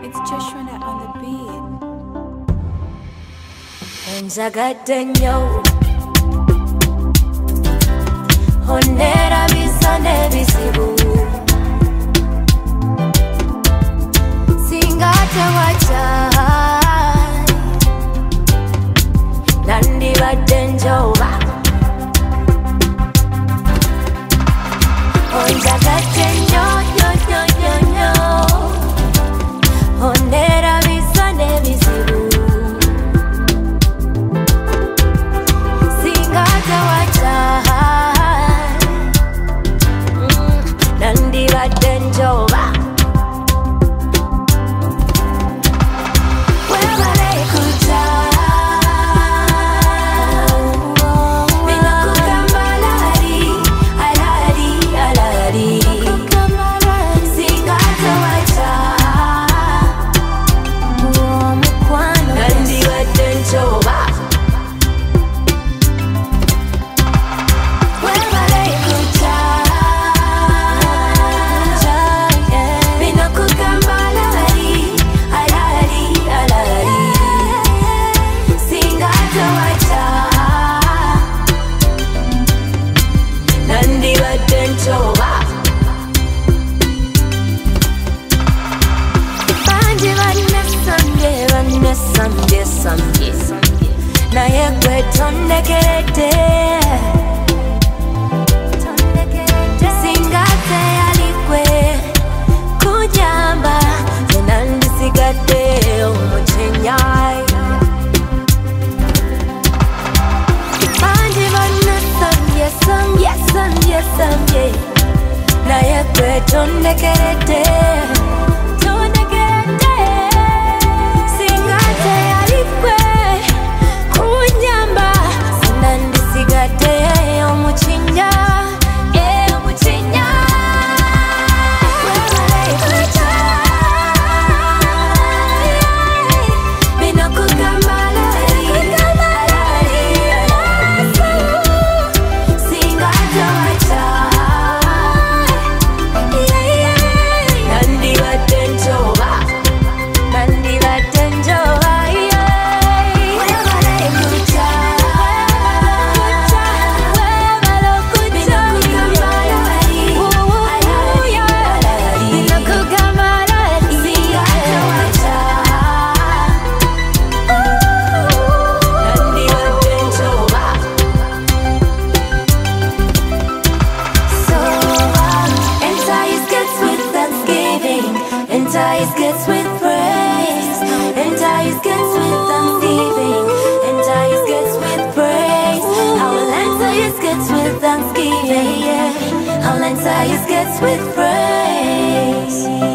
It's Joshua on the beat. Enjagaddenyo Onera bisane bisibu Singate wachai Nandi baddenjoba Onjagaddenyo yo yo yo yo Onera bisane bisibu Nandi baddenjoba Webale kucha Mina kukambalari Alari, alari Singata wacha Nandi baddenjoba Naye gwe tondekerete Singate yalikwe Kujamba Zenandisigadde omuchenyai Banji bonna sambye Naye gwe tondekerete Singate yalikwe Kunyamba Sinandisigate omuchinya omuchinya Webale kucha Bino kukambalari Singate wacha Nandi baddenjoba Nandi baddenjoba Entire gets with praise, entire gets with thanksgiving, entire gets with praise. Our entire gets with thanksgiving, our entire gets with praise.